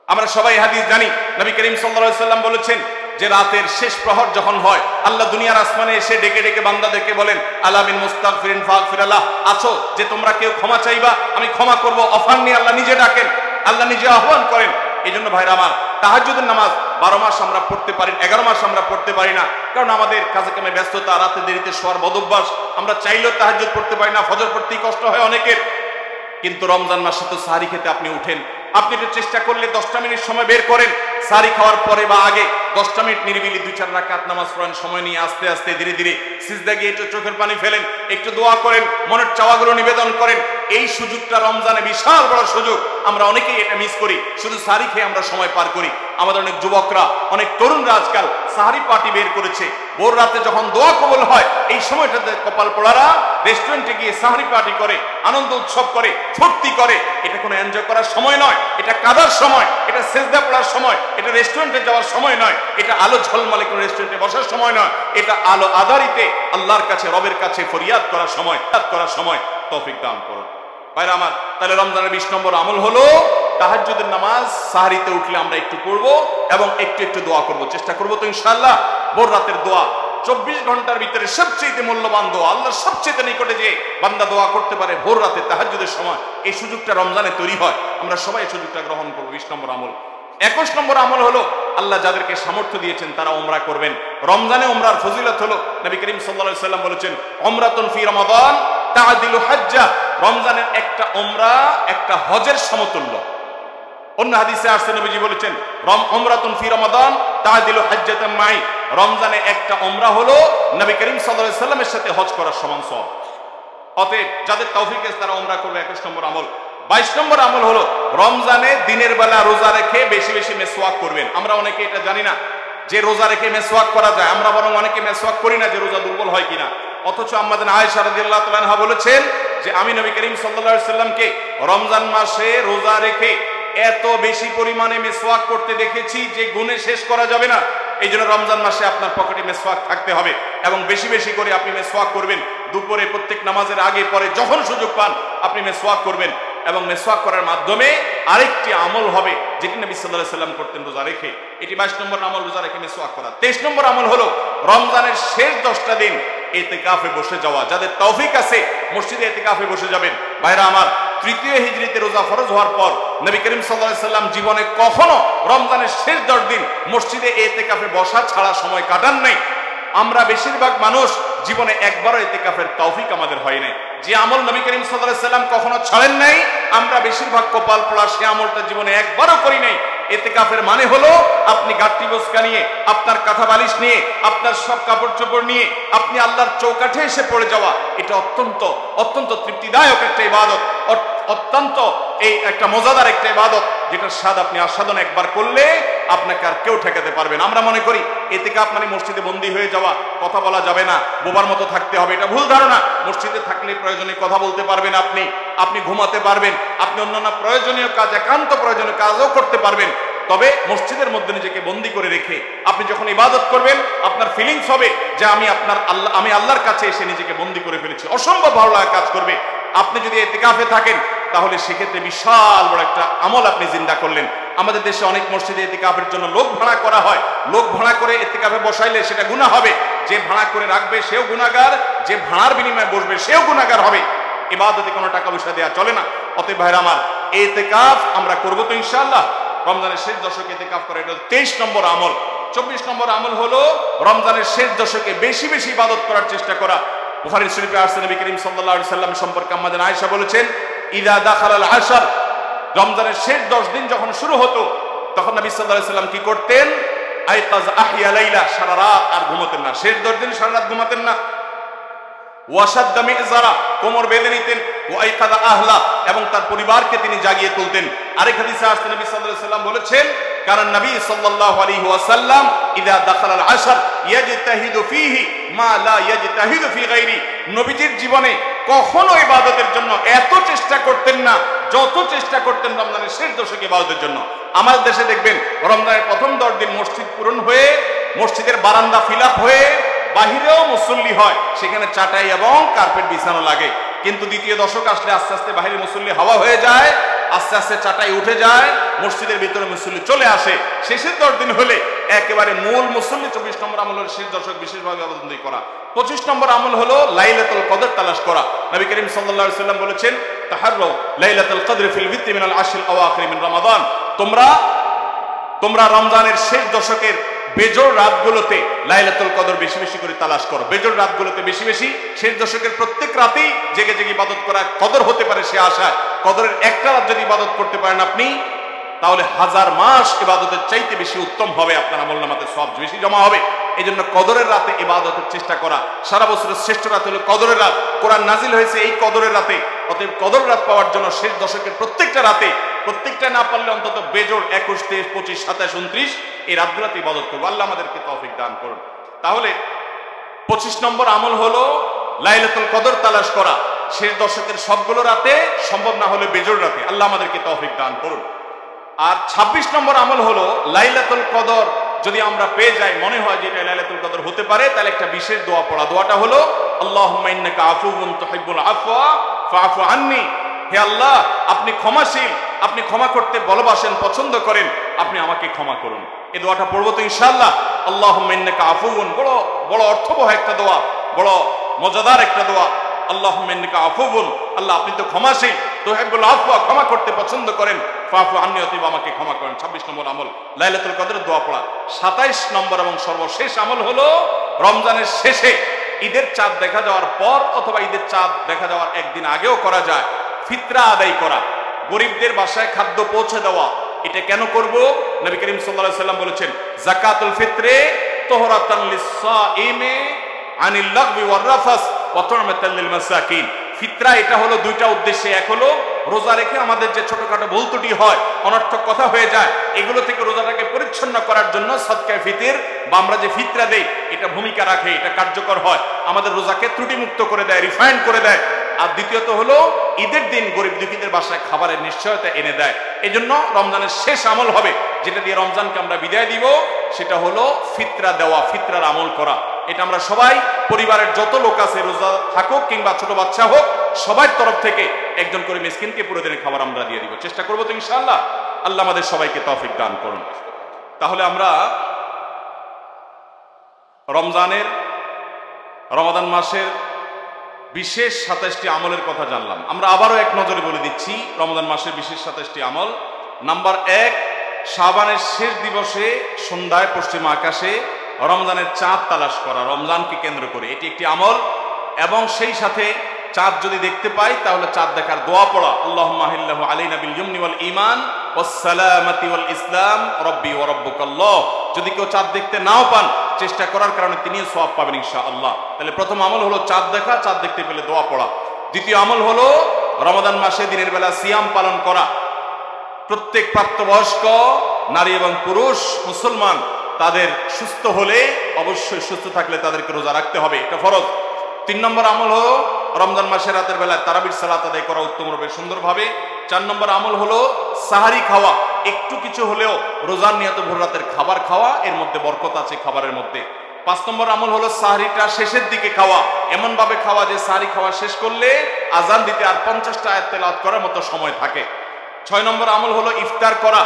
আমরা সবাই হাদিস জানি, নবী করিম সাল্লাল্লাহু আলাইহি ওয়াসাল্লাম বলেছেন যে রাতের শেষ প্রহর যখন হয় আল্লাহ দুনিয়ার আসমানে এসে ডেকে ডেকে বান্দাদেরকে বলেন, আলা মিন মুস্তাগফিরিন ফাগফিরাল্লাহ, আছো যে তোমরা কেউ ক্ষমা চাইবা আমি ক্ষমা করব। অফার নিয়ে আল্লাহ নিজে ডাকেন, আল্লাহ নিজে আহ্বান করেন। এই জন্য ভাইরা আমার, তাহাজ্জুদের নামাজ 12 মাস আমরা পড়তে পারি, 11 মাস আমরা পড়তে পারি না, কারণ আমাদের কাজে কামে ব্যস্ততা, রাতে দেরিতে শোয়ার বদভ্যাস। আমরা চাইলেও তাহাজ্জুদ পড়তে পারি না, ফজর পড়তেই কষ্ট হয় অনেকের। কিন্তু রমজান মাসে তো সাহরি খেতে আপনি উঠেন, আপনি একটু চেষ্টা করলে 10টা মিনিট সময় বের করেন, সাহরি খাওয়ার পরে বা আগে 10টা মিনিট নিরিবিলি 2-4 রাকাত নামাজ পড়েন, সময় নিয়ে আস্তে আস্তে ধীরে ধীরে সিজদা গিয়ে একটু চোখের পানি ফেলেন, একটু দোয়া করেন, মনের চাওয়াগুলো নিবেদন করেন। এই সুযোগটা রমজানে বিশাল বড় সুযোগ। আমরা অনেকেই এটা মিস করি, শুধু সাহরি খেয়ে আমরা সময় পার করি। আমাদের অনেক যুবকরা, অনেক তরুণরা আজকাল সাহরি পার্টি বের করেছে। ভোর রাতে যখন দোয়া কবুল হয় এই সময়টাতে কপাল পোড়ারা রেস্টুরেন্টে গিয়ে সাহরি পার্টি করে, আনন্দ উৎসব করে, ফুর্তি করে। এটা কোনো এনজয় করার সময় নয়, এটা কাদার সময়, এটা সেজদা পড়ার সময়, এটা রেস্টুরেন্টে যাওয়ার সময় নয়, এটা আলো ঝলমলে কোনো রেস্টুরেন্টে বসার সময় নয়, এটা আলো আধারিতে আল্লাহর কাছে, রবের কাছে ফরিয়াদ করার সময়। তৌফিক দান করুন ভাইরা আমার। তাহলে রমজানের 20 নম্বর আমল হলো তাহাজ্জুদের নামাজ সাহরিতে উঠলে আমরা একটু পড়বো এবং একটু একটু দোয়া করব, চেষ্টা করবো তো ইনশাআল্লাহ। ভোর রাতের দোয়া 24 ঘন্টার ভিতরে সবচেয়ে মূল্যবান দোয়া, আল্লাহর সবচেয়ে নিকটে যে বান্দা দোয়া করতে পারে ভোর রাতে তাহাজ্জুদের সময়। এই সুযোগটা রমজানে তৈরি হয়, আমরা সবাই এই সুযোগটা গ্রহণ করবো। 20 নম্বর আমল। 21 নম্বর আমল হলো আল্লাহ যাদেরকে সামর্থ্য দিয়েছেন তারা উমরা করবেন। রমজানে উমরার ফজিলত হলো, নবী করিম সাল্লাল্লাহু আলাইহি ওয়াসাল্লাম বলেছেন, উমরাতুন ফি রমাদান তাআদিলু হাজ্জা, রমজানের একটা উমরা একটা হজের সমতুল্য। অন্য হাদিসে আসছে নবীজি বলেছেন উমরাতুন ফি রমাদান তাআদিলু হাজ্জাতাম মাই, রমজানে একটা উমরা হলো নবী করিম সাল্লাল্লাহু আলাইহি সাল্লামের সাথে হজ করার সমান সওয়াব। অতএব যাদের তৌফিক আছে তারা উমরা করবে 21 নম্বর আমল। 22 নম্বর আমল হলো রমজানে দিনের বেলা রোজা রেখে বেশি বেশি মেসওয়াক করবেন। আমরা অনেকে এটা জানি না যে রোজা রেখে মেসওয়াক করা যায়, আমরা বরং অনেকে মেসওয়াক করি না যে রোজা দুর্বল হয় কিনা। অথচ আম্মা জান আয়েশা রাদিয়াল্লাহু তাআলা আনহা বলেছেন যে আমি নবী করিম সাল্লাল্লাহু আলাইহি সাল্লামকে রমজান মাসে রোজা রেখে এত বেশি পরিমাণে মেসওয়াক করতে দেখেছি যে গুণে শেষ করা যাবে না। এই জন্য রমজান মাসে আপনার পকেটে মেসওয়াক থাকতে হবে এবং বেশি বেশি করে আপনি মেসওয়াক করবেন। দুপুরে প্রত্যেক নামাজের আগে পরে যখন সুযোগ পান আপনি মেসওয়াক করবেন এবং মেসওয়াক করার মাধ্যমে আরেকটি আমল হবে যেটি নবী সাল্লাল্লাহু আলাইহি সাল্লাম করতেন রোজা রেখে। এটি 22 নম্বর আমল, রোজা রেখে মেসওয়াক করা। 23 নম্বর আমল হলো রমজানের শেষ 10টা দিন ইতিকাফে বসে যাওয়া। যাদের তৌফিক আছে মসজিদে ইতিকাফে বসে যাবেন। ভাইরা আমার, তৃতীয় হিজরিতে রোজা ফরজ হওয়ার পর নবী করিম সাল্লাল্লাহু আলাইহি সাল্লাম জীবনে কখনো রমজানের শেষ 10 দিন মসজিদে ইতিকাফে বসা ছাড়া সময় কাটান নাই। আমরা বেশিরভাগ মানুষ জীবনে একবারও ইতিকাফের তৌফিক আমাদের হয় নাই। যে আমল নবী করিম সাল্লাল্লাহু আলাইহি সাল্লাম কখনো ছাড়েন নাই, আমরা বেশিরভাগ কপাল পোড়া সে আমলটা জীবনে একবারও করি নাই। ইতিকাফের মানে হলো আপনি গাট্টি বসকা নিয়ে, আপনার কাঁথা বালিশ নিয়ে, আপনার সব কাপড় চোপড় নিয়ে আপনি আল্লাহর চৌকাঠে এসে পড়ে যাওয়া। এটা অত্যন্ত অত্যন্ত তৃপ্তিদায়ক একটা ইবাদত, অত্যন্ত এই একটা মজাদার একটা ইবাদত যেটার স্বাদ আপনি আস্বাদন একবার করলে আপনাকে আর কেউ ঠেকাতে পারবে না। আমরা মনে করি ইতিকাফ মানে মসজিদে বন্দী হয়ে যাওয়া, কথা বলা যাবে না, বোবার মতো থাকতে হবে। এটা ভুল ধারণা। মসজিদে থাকলে প্রয়োজনে কথা বলতে পারবেন, আপনি ঘুমাতে পারবেন, আপনি অন্যান্য প্রয়োজনীয় কাজ, একান্ত প্রয়োজনীয় কাজও করতে পারবেন। তবে মসজিদের মধ্যে নিজেকে বন্দী করে রেখে আপনি যখন ইবাদত করবেন আপনার ফিলিংস হবে যে আমি আল্লাহর কাছে এসে নিজেকে বন্দী করে ফেলেছি। অসম্ভব ভালো লাগা কাজ করবে। আপনি যদি ইতিকাফে থাকেন তাহলে সেক্ষেত্রে বিশাল বড় একটা আমল আপনি জিন্দা করলেন। আমাদের দেশে অনেক মসজিদে ইতিকাফের জন্য লোক ভাড়া করা হয়। লোক ভাড়া করে ইতিকাফে বসাইলে সেটা গুনাহ হবে। যে ভাড়া করে রাখবে সেও গুনাহগার, যে ভাড়ার বিনিময়ে বসবে সেও গুনাহগার হবে। ইবাদতে কোনো টাকা পয়সা দেওয়া চলে না। অতএব ভাইরা আমার, ইতিকাফ আমরা করব তো ইনশাআল্লাহ। রমজানের শেষ দশকে ইতিকাফ করা এটা 23 নম্বর আমল। 24 নম্বর আমল হলো রমজানের শেষ দশকে বেশি বেশি ইবাদত করার চেষ্টা করা। বুখারী শরীফে আসছে নবী করিম সাল্লাল্লাহু আলাইহি সাল্লাম সম্পর্কে আম্মা জান আয়েশা বলেছেন, ইদা দাখালাল আশর, রমজানের শেষ 10 দিন যখন শুরু হতো তখন নবী সাল্লাল্লাহু আলাইহি সাল্লাম কি করতেন? আইকাজ আহিয়া লাইলা, সারা রাত আর ঘুমাতেন না। শেষ 10 দিন সারা রাত ঘুমাতেন না। ওয়াশাদ্দা মিযজারা, কোমর বেঁধে নিতেন। ওয়াইকাদা আহলা, এবং তার পরিবারকে তিনি জাগিয়ে তুলতেন। আরেক হাদিসে আসছে নবী সাল্লাল্লাহু আলাইহি সাল্লাম বলেছেন, কারণ নবী সাল্লাল্লাহু আলাইহি ওয়াসাল্লাম ইদা দাখালাল আশর ইয়াজতাহিদু ফীহি মা লা ইয়াজতাহিদু ফী গায়রি, নবীজির জীবনে কখনো ইবাদতের জন্য এত চেষ্টা করতেন না যত চেষ্টা করতেন রমজানের শেষ দশকে ইবাদতের জন্য। আমাদের দেশে দেখবেন রমজানের প্রথম 10 দিন মসজিদ পূরণ হয়ে, মসজিদের বারান্দা ফিল আপ হয়ে, বাহিরেও মুসল্লি হয়, সেখানে চাটাই এবং কার্পেট বিছানো লাগে। কিন্তু দ্বিতীয় দশক আসলে আস্তে আস্তে বাহিরে মুসল্লি হাওয়া হয়ে যায়, আস্তে আস্তে চাটাই উঠে যায়, মসজিদের ভিতরে মুসল্লি চলে আসে। শেষের 10 দিন হলে একেবারে মূল মুসল্লি। 24 নম্বর আমল হলো শেষ দশক বিশেষভাবে ইবাদত করা। 25 নম্বর আমল হলো লাইলাতুল কদর তালাশ করা। নবী করিম সাল্লাল্লাহু আলাইহি সাল্লাম বলেছেন, তাহাররু লাইলাতুল কদর ফিল বিত্রি মিনাল আশরিল আওয়াখির মিন রমাদান, তোমরা রমজানের শেষ দশকের বেজোড় রাতগুলোতে লাইলাতুল কদর বেশি বেশি করে তালাশ করো। বেজোড় রাতগুলোতে বেশি বেশি, শেষ দশকের প্রত্যেক রাতেই জেগে জেগে ইবাদত করা কদর হতে পারে সে আশায়। কদরের একটা রাত যদি ইবাদত করতে পারেন আপনি, তাহলে 1000 মাস ইবাদতের চাইতে বেশি উত্তম হবে, আপনার আমলনামাতে সওয়াব বেশি জমা হবে। এই জন্য কদরের রাতে ইবাদতের চেষ্টা করা। সারা বছরের শ্রেষ্ঠ রাত হলো কদরের রাত। কোরআন নাজিল হয়েছে এই কদরের রাতে। অতএব কদর রাত পাওয়ার জন্য শেষ দশকের প্রত্যেকটা রাতে, প্রত্যেকটা না পারলে অন্তত বেজোড় 21, 23, 25, 27, 29 এই রাতগুলোতে ইবাদত করবো। আল্লাহ আমাদেরকে তৌফিক দান করুন। তাহলে 25 নম্বর আমল হলো লাইলাতুল কদর তালাশ করা। শেষ দশকের সবগুলো রাতে, সম্ভব না হলে বেজোড় রাতে। আল্লাহ আমাদেরকে তৌফিক দান করুন। আর 26 নম্বর আমল হলো লাইলাতুল কদর যদি আমরা পেয়ে যাই, মনে হয় যে এটা লাইলাতুল কদর হতে পারে, তাহলে একটা বিশেষ দোয়া পড়া। দোয়াটা হলো আল্লাহুম্মা ইন্নাকা আফুউন তুহিব্বুল আফওয়া ফাআফু আন্নি, হে আল্লাহ আপনি ক্ষমাশীল, আপনি ক্ষমা করতে ভালোবাসেন, পছন্দ করেন, আপনি আমাকে ক্ষমা করুন। এই দোয়াটা পড়বো তো ইনশাআল্লাহ। আল্লাহুম্মা ইন্নাকা আফুউন, বড় বড় অর্থবহ একটা দোয়া, বড় মজাদার একটা দোয়া। আল্লাহুম্মা ইন্নাকা আফুউন, আল্লাহ আপনি তো ক্ষমাশীল, তুহিব্বুল আফওয়া ক্ষমা করতে পছন্দ করেন, ফাআফু আন্নি অতএব আমাকে ক্ষমা করেন। 26 নম্বর আমল লাইলাতুল কদরের দোয়া পড়া। 27 নম্বর এবং সর্বশেষ আমল হলো রমজানের শেষে, ঈদের চাঁদ দেখা যাওয়ার পর অথবা ঈদের চাঁদ দেখা যাওয়ার একদিন আগেও করা যায়, ফিতরা আদায় করা। গরিবদের বাসায় খাদ্য পৌঁছে দেওয়া, এটা কেন করব? নবী করিম সাল্লাল্লাহু আলাইহি সাল্লাম বলেছেন, যাকাতুল ফিত্রে তুহরাতান লিস-সাইমি আনিল লাগবি ওয়ার রাফাস ওয়া তু'মাতাল লিল মাসাকিন। ফিতরা এটা হলো দুইটা উদ্দেশ্যে। এক হলো রোজা রেখে আমাদের যে ছোটখাটো ভুল ত্রুটি হয়, অনর্থক কথা হয়ে যায়, এগুলো থেকে রোজাটাকে পরিচ্ছন্ন করার জন্য সদকায়ে ফিতর বা আমরা যে ফিতরা দেই এটা ভূমিকা রাখে, এটা কার্যকর হয়, আমাদের রোজাকে ত্রুটিমুক্ত করে দেয়, রিফাইন্ড করে দেয়। আর দ্বিতীয়ত হলো ঈদের দিন গরিব দুঃখীদের বাসায় খাবারের নিশ্চয়তা এনে দেয়। এই জন্য রমজানের শেষ আমল হবে যেটা দিয়ে রমজানকে আমরা বিদায় দিব, সেটা হলো ফিতরা দেওয়া, ফিতরার আমল করা। এটা আমরা সবাই, পরিবারের যত লোক আছে, রোজা থাকুক কিংবা ছোট বাচ্চা হোক, সবার তরফ থেকে একজন করে মিসকিনকে পুরো দিনের খাবার আমরা দিয়ে দিব। চেষ্টা করবো তো ইনশাআল্লাহ। আল্লাহ আমাদের সবাইকে তৌফিক দান করুন। তাহলে আমরা রমাদান মাসের বিশেষ 27টি আমলের কথা জানলাম। আমরা আবারও এক নজরে বলে দিচ্ছি রমাদান মাসের বিশেষ 27টি আমল। নাম্বার 1, শাবানের শেষ দিবসে সন্ধ্যায় পশ্চিম আকাশে রমজানের চাঁদ তালাশ করা, রমজানকে কেন্দ্র করে, এটি একটি আমল। এবং সেই সাথে চাঁদ যদি দেখতে পাই তাহলে চাঁদ দেখার দোয়া পড়া, আল্লাহুম্মা আহিল্লাহু আলাইনা বিল ইয়ুমনি ওয়াল ঈমান ওয়াস সালামাতি ওয়াল ইসলাম রব্বি ওয়া রাব্বুকাল্লাহ। যদি কেউ চাঁদ দেখতে নাও পান, চেষ্টা করার কারণে তিনিও সওয়াব পাবেন ইনশাআল্লাহ। তাহলে প্রথম আমল হলো চাঁদ দেখা, চাঁদ দেখতে পেলে দোয়া পড়া। দ্বিতীয় আমল হলো রমাদান মাসে দিনের বেলা সিয়াম পালন করা। প্রত্যেক প্রাপ্তবয়স্ক নারী এবং পুরুষ মুসলমান তাদের সুস্থ হলে, অবশ্যই সুস্থ থাকলে তাদেরকে রোজা রাখতে হবে, এটা ফরজ। 3 নম্বর আমল হলো রমজান মাসের রাতের বেলায় তারাবির সালাত আদায় করা উত্তমভাবে, সুন্দরভাবে। 4 নম্বর আমল হলো সাহারি খাওয়া, একটু কিছু হলেও রোজার নিয়ত ভোর রাতের খাবার খাওয়া, এর মধ্যে বরকত আছে খাবারের মধ্যে। 5 নম্বর আমল হলো সাহারিটা শেষের দিকে খাওয়া, এমন ভাবে খাওয়া যে সাহারি খাওয়া শেষ করলে আজান দিতে আর 50টা আয়াত তেলাওয়াত করার মতো সময় থাকে। 6 নম্বর আমল হলো ইফতার করা।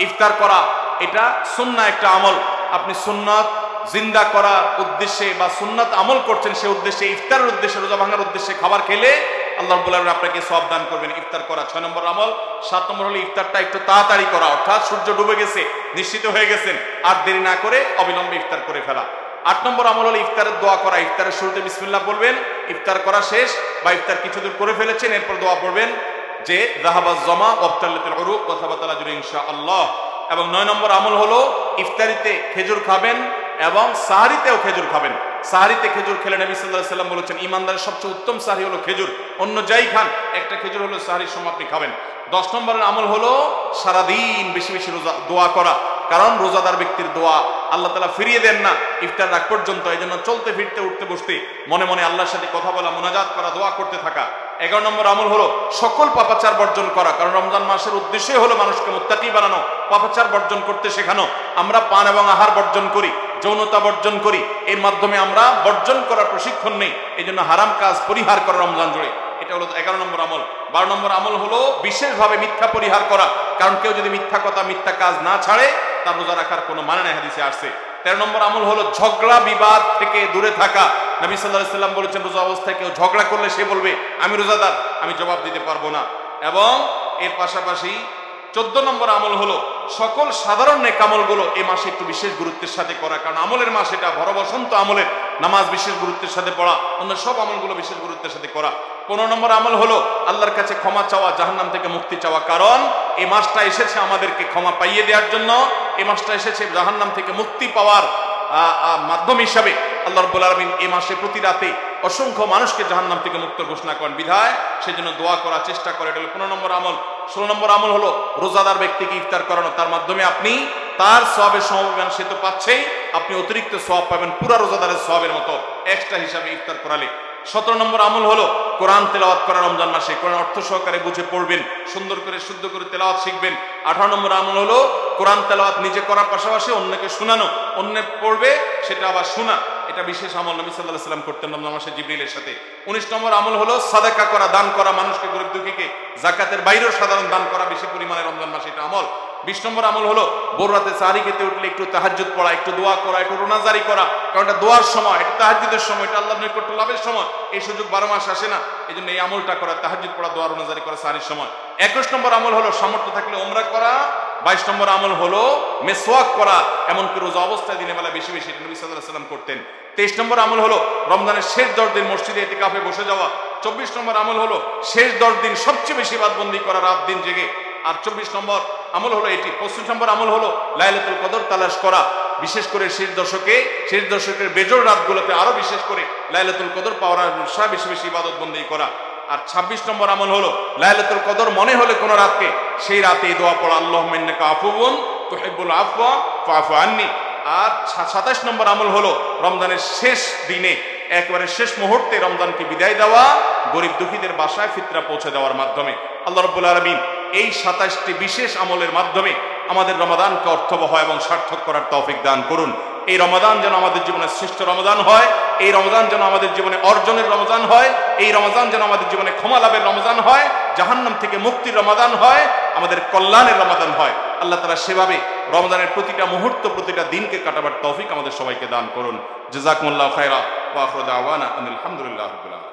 ইফতার করা এটা সুন্নাহ একটা আমল। আপনি সুন্নাত জিন্দা করার উদ্দেশ্যে বা সুন্নাত আমল করছেন, সে উদ্দেশ্যে, ইফতারের উদ্দেশ্যে, রোজা ভাঙার উদ্দেশ্যে খাবার খেলে আল্লাহ রাব্বুল আলামিন আপনাকে সওয়াব দান করবেন। ইফতার করা 6 নম্বর আমল। 7 নম্বর হলো ইফতারটা একটু তাড়াতাড়ি করা, অর্থাৎ সূর্য ডুবে গেছে, নিশ্চিত হয়ে গেছেন, আর দেরি না করে অবিলম্বে ইফতার করে ফেলা। 8 নম্বর আমল হলো ইফতারের দোয়া করা। ইফতারের শুরুতে বিসমিল্লাহ বলবেন, ইফতার করা শেষ বা ইফতার কিছু দূর করে ফেলেছেন, এরপর দোয়া পড়বেন যে যাহাবাজ জামা ওয়াবতালাতুল উরুক ওয়া সাবাতাল আজরু ইনশাআল্লাহ। এবং 9 নম্বর আমল হলো ইফতারিতে খেজুর খাবেন এবং সাহারিতেও খেজুর খাবেন। সাহারিতে খেজুর খেলে নবী সাল্লাল্লাহু আলাইহি সাল্লাম বলেছেন, ইমানদারের সবচেয়ে উত্তম সাহারি হলো খেজুর, অন্য যাই খান একটা খেজুর হলো সাহারির সময় আপনি খাবেন। 10 নম্বরের আমল হলো সারাদিন বেশি বেশি রোজা দোয়া করা, কারণ রোজাদার ব্যক্তির দোয়া আল্লাহ তাআলা ফিরিয়ে দেন না ইফতার রাগ পর্যন্ত। এই জন্য চলতে ফিরতে, উঠতে বসতে মনে মনে আল্লাহর সাথে কথা বলা, মুনাজাত করা, দোয়া করতে থাকা। 11 নম্বর আমল হলো সকল পাপাচার বর্জন করা, কারণ রমজান মাসের উদ্দেশ্যই হলো মানুষকে মুত্তাকি বানানো, পাপাচার বর্জন করতে শেখানো। আমরা পান এবং আহার বর্জন করি, যৌনতা বর্জন করি, এর মাধ্যমে আমরা বর্জন করার প্রশিক্ষণ নেই। এই জন্য হারাম কাজ পরিহার করা রমজান জুড়ে, এটা হলো 11 নম্বর আমল। 12 নম্বর আমল হলো বিশেষভাবে মিথ্যা পরিহার করা, কারণ কেউ যদি মিথ্যা কথা, মিথ্যা কাজ না ছাড়ে তার রোজা রাখার কোনো মানে নাই, হাদিসে আসছে। 13 নম্বর আমল হলো ঝগড়া বিবাদ থেকে দূরে থাকা। নবী সাল্লাল্লাহু আলাইহি সাল্লাম বলেছেন, রোজা অবস্থায় কেউ ঝগড়া করলে সে বলবে আমি রোজাদার, আমি জবাব দিতে পারবো না। এবং এর পাশাপাশি 14 নম্বর আমল হলো সকল সাধারণ নেক আমলগুলো এই মাসে একটু বিশেষ গুরুত্বের সাথে করা, কারণ আমলের মাস এটা, ভর বসন্ত আমলের। নামাজ বিশেষ গুরুত্বের সাথে পড়া, অন্য সব আমলগুলো বিশেষ গুরুত্বের সাথে করা। 15 নম্বর আমল হলো আল্লাহর কাছে ক্ষমা চাওয়া, জাহান্নাম থেকে মুক্তি চাওয়া, কারণ এই মাসটা এসেছে আমাদেরকে ক্ষমা পাইয়ে দেওয়ার জন্য। এই মাসটা এসেছে জাহান্নাম থেকে মুক্তি পাওয়ার মাধ্যম হিসাবে। আল্লাহ রাব্বুল আলামিন এই মাসে প্রতি রাতে অসংখ্য মানুষকে জাহান্নাম থেকে মুক্ত ঘোষণা করেন, বিধায় সেজন্য দোয়া করার চেষ্টা করে। এটা হলো 15 নম্বর আমল। 16 নম্বর আমল হলো রোজাদার ব্যক্তিকে ইফতার করানো, তার মাধ্যমে আপনি তার সওয়াবের সমপরিমাণ সে তো পাচ্ছেই, আপনি অতিরিক্ত সওয়াব পাবেন পুরা রোজাদারের সওয়াবের মতো এক্সট্রা হিসাবে ইফতার করালে। 17 নম্বর আমল হলো কোরআন তেলাওয়াত করা রমজান মাসে, কোরআন অর্থ সহকারে বুঝে পড়বেন, সুন্দর করে শুদ্ধ করে তেলাওয়াত শিখবেন। 18 নম্বর আমল হলো কোরআন তেলাওয়াত নিজে করার পাশাপাশি অন্যকে শোনানো, অন্য পড়বে সেটা আবার শোনা, এটা বিশেষ আমল নবী সাল্লাল্লাহু আলাইহি সাল্লাম করতেন রমজান মাসে জিবরিলের সাথে। 19 নম্বর আমল হলো সাদাকা করা, দান করা, মানুষকে গরিব দুঃখীকে জাকাতের বাইরেও সাধারণ দান করা বেশি পরিমাণে রমজান মাসে, এটা আমল। 20 নম্বর আমল হলো ভোর রাতে সাহারি খেতে উঠলে একটু তাহাজ্জুদ পড়া, একটু দোয়া করা, একটু রোনাজারি করা, কারণ এটা দোয়ার সময়, এটা তাহাজ্জুদের সময়, এটা আল্লাহর নৈকট্য লাভের সময়। এই সুযোগ 12 মাস আসে না, এই জন্য এই আমলটা করা, তাহাজ্জুদ পড়া, দোয়া, রোনাজারি করা সাহারির সময়। 21 নম্বর আমল হলো সামর্থ্য থাকলে উমরা করা। 22 নম্বর আমল হলো মেসওয়াক করা, এমনকি রোজা অবস্থায় দিনের বেলা বেশি বেশি, নবী সাল্লাল্লাহু আলাইহি সাল্লাম করতেন। 23 নম্বর আমল হলো রমজানের শেষ 10 দিন মসজিদে ইতিকাফে বসে যাওয়া। 24 নম্বর আমল হলো শেষ 10 দিন সবচেয়ে বেশি ইবাদতবন্দি করা, রাত দিন জেগে। আর 24 নম্বর আমল হলো এটি। 25 নম্বর আমল হলো লাইলাতুল কদর তালাশ করা, বিশেষ করে শেষ দশকের বেজোড় রাতগুলোতে আরো বিশেষ করে লাইলাতুল কদর পাওয়ার আশা বেশি বেশি ইবাদত বন্দেগী করা। আর 26 নম্বর আমল হলো লাইলাতুল কদর মনে হলে কোন রাতকে সেই রাতে এই দোয়া পড়া, আল্লাহুম্মা ইন্নাকা আফুউন তুহিব্বুল আফওয়া ফাআফু আন্নি। আর 27 নম্বর আমল হলো রমজানের শেষ দিনে একেবারে শেষ মুহূর্তে রমজানকে বিদায় দেওয়া, গরিব দুঃখীদের বাসায় ফিতরা পৌঁছে দেওয়ার মাধ্যমে। আল্লাহ রাব্বুল আলামিন এই 27টি বিশেষ আমলের মাধ্যমে আমাদের রমাদানকে অর্থবহ এবং সার্থক করার তৌফিক দান করুন। এই রমাদান যেন আমাদের জীবনের শ্রেষ্ঠ রমাদান হয়, এই রমাদান যেন আমাদের জীবনে অর্জনের রমজান হয়, এই রমজান যেন আমাদের জীবনে ক্ষমা লাভের রমজান হয়, জাহান্নাম থেকে মুক্তির রমাদান হয়, আমাদের কল্যাণের রমাদান হয়। আল্লাহ তাআলা সেভাবে রমজানের প্রতিটা মুহূর্ত প্রতিটা দিনকে কাটাবার তৌফিক আমাদের সবাইকে দান করুন। জাযাকুমুল্লাহু খায়রা ওয়া আখিরু দাওয়ানা আলহামদুলিল্লাহি রাব্বিল আলামিন।